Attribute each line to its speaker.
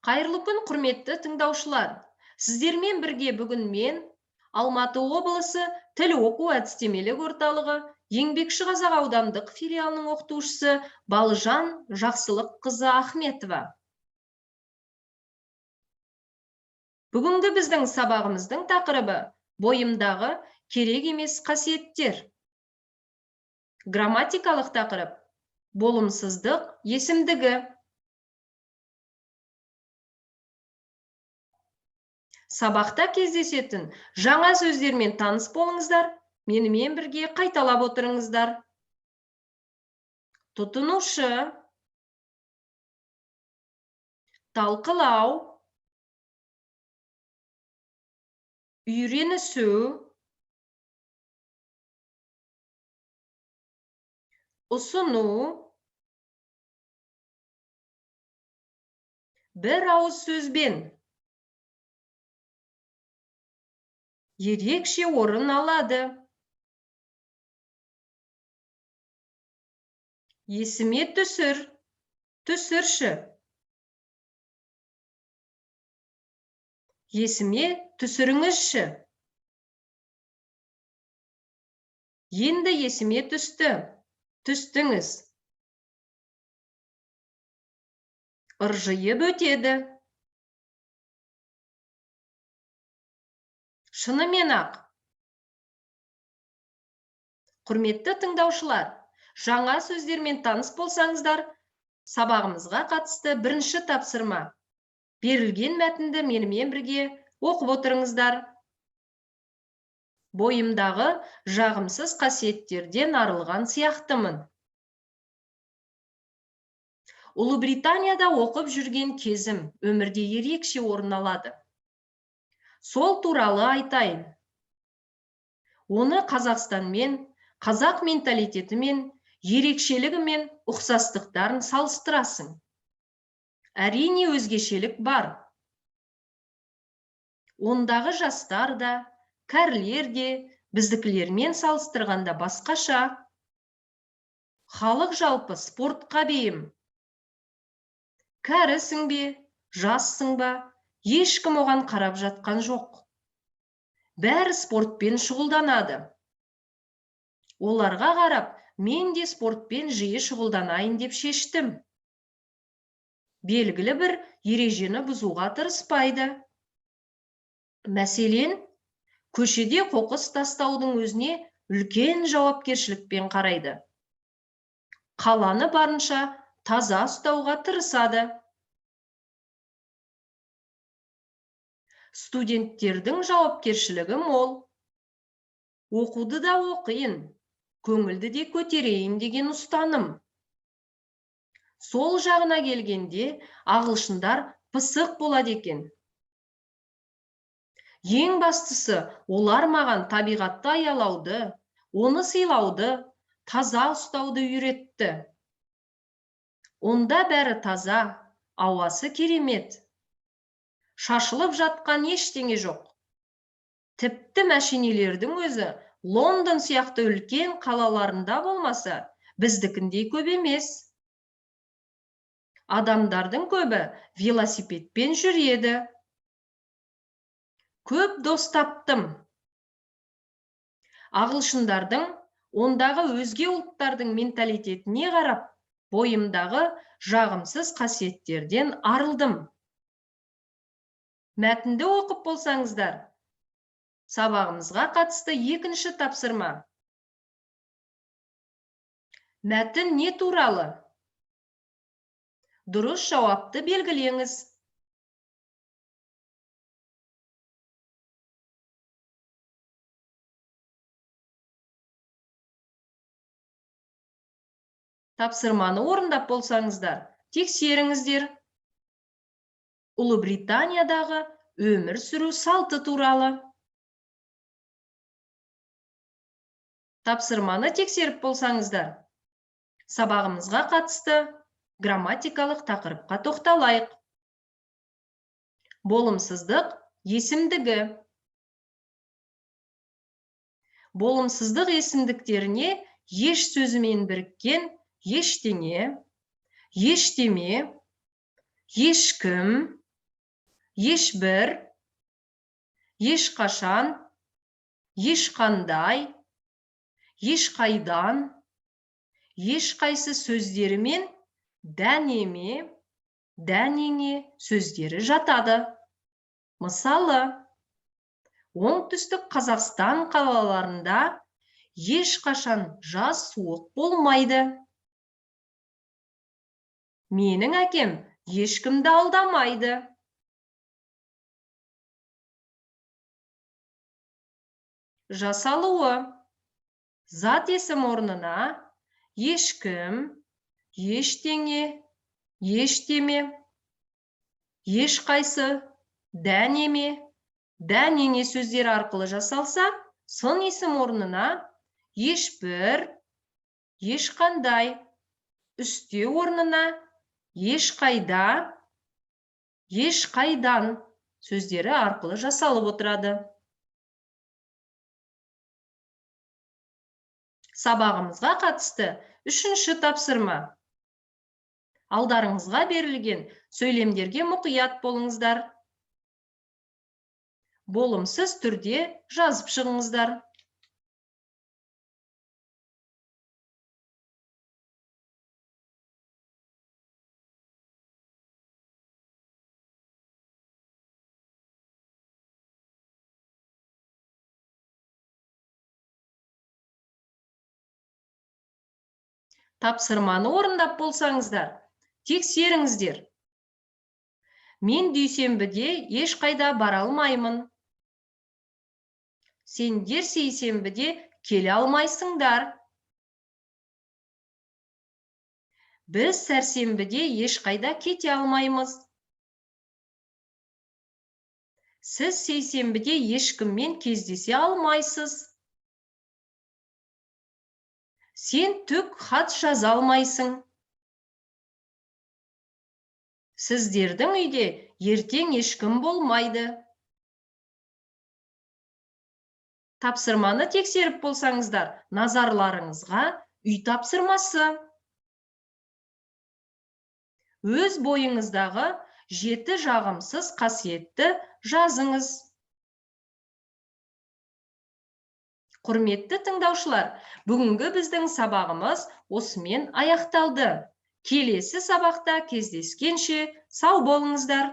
Speaker 1: Қайырлы күн, құрметті тыңдаушылар. Сіздермен бірге бүгін мен Алматы облысы тіл оқу әдістемелік орталығы Еңбекші Қазақ аудандық филиалының оқытушысы Балжан Жақсылыққызы Ахметова. Бүгінгі біздің сабағымыздың тақырыбы бойымдағы керек емес қасиеттер. Грамматикалық тақырып болымсыздық есімдігі. Сабақта кездесетін жаңа сөздермен таныс болыңыздар, менімен бірге қайталап отырыңыздар. Тұтынушы, талқылау, үйренісу, ұсыну, бір ауыз сөзбен ерекше орын алады. Есіме түсір, түсірші. Есіме түсіріңізші. Енді есіме түсті, түстіңіз. Ыржайып өтеді. Шынымен ақ. Құрметті тыңдаушылар, жаңа сөздермен таныс болсаңыздар, сабағымызға қатысты бірінші тапсырма. Берілген мәтінді менімен бірге оқып отырыңыздар. Бойымдағы жағымсыз қасиеттерден арылған сияқтымын. Ұлыбританияда оқып жүрген кезім өмірде ерекше орын алады. Сол туралы айтайын. Оны Қазақстанмен, қазақ менталитетімен, ерекшелігімен ұқсастықтарын салыстырасың. Әрине өзгешелік бар. Ондағы жастар да, кәрілер де біздікілермен салыстырғанда басқаша. Халық жалпы спортқа бейім. Кәрісің бе, жассың ба, ешкім оған қарап жатқан жоқ. Бәрі спортпен шұғылданады. Оларға қарап, мен де спортпен жиі шұғылданайын деп шештім. Белгілі бір ережені бұзуға тырыспайды. Мәселен, көшеде қоқыс тастаудың өзіне үлкен жауапкершілікпен қарайды. Қаланы барынша таза ұстауға тырысады. Студенттердің жауапкершілігі мол. Оқуды да оқиын, көңілді де көтерейін деген ұстаным. Сол жағына келгенде ағылшындар пысық болады екен. Ең бастысы, олар маған табиғатты аялауды, оны сыйлауды, таза ұстауды үйретті. Онда бәрі таза, ауасы керемет. Шашылып жатқан ештеңе жоқ. Тіпті мәшинелердің өзі Лондон сияқты үлкен қалаларында болмаса, біздікіндей көп емес. Адамдардың көбі велосипедпен жүреді. Көп дос таптым. Ағылшындардың, ондағы өзге ұлттардың менталитетіне қарап, бойымдағы жағымсыз қасиеттерден арылдым. Мәтінді оқып болсаңыздар, сабағымызға қатысты екінші тапсырма. Мәтін не туралы? Дұрыс жауапты белгілеңіз. Тапсырманы орындап болсаңыздар, тексеріңіздер. Ұлыбританиядағы өмір сүру салты туралы. Тапсырманы тексеріп болсаңыздар, сабағымызға қатысты грамматикалық тақырыпқа тоқталайық. Болымсыздық есімдігі. Болымсыздық есімдіктеріне еш сөзімен біріккен ештеңе, ештеме, ешкім, ешбір, ешқашан, ешқандай, ешқайдан, ешқайсы сөздері мен дәнеме, дәнеңе сөздері жатады. Мысалы, оңтүстік Қазақстан қалаларында ешқашан жаз суық болмайды. Менің әкем ешкімді алдамайды. Жасалуы. Зат есім орнына ешкім, ештеңе, ештеме, ешқайсы, дәнеме, дәнеңе сөздері арқылы жасалса, сын есім орнына ешбір, ешқандай, үсте орнына ешқайда, ешқайдан сөздері арқылы жасалып отырады. Сабағымызға қатысты 3-ші тапсырма. Алдарыңызға берілген сөйлемдерге мұқият болыңыздар. Болымсыз түрде жазып шығыңыздар. Тапсырманы орындап болсаңыздар, тексеріңіздер. Мен дүйсенбіде ешқайда бара алмаймын. Сендер сейсенбіде келе алмайсыңдар. Біз сәрсенбіде ешқайда кете алмаймыз. Сіз сейсенбіде ешкіммен кездесе алмайсыз. Сен түк хат жаза алмайсың. Сіздердің үйде ертең ешкім болмайды. Тапсырманы тексеріп болсаңыздар, назарларыңызға үй тапсырмасы. Өз бойыңыздағы 7 жағымсыз қасиетті жазыңыз. Құрметті тыңдаушылар, бүгінгі біздің сабағымыз осымен аяқталды. Келесі сабақта кездескенше сау болыңыздар.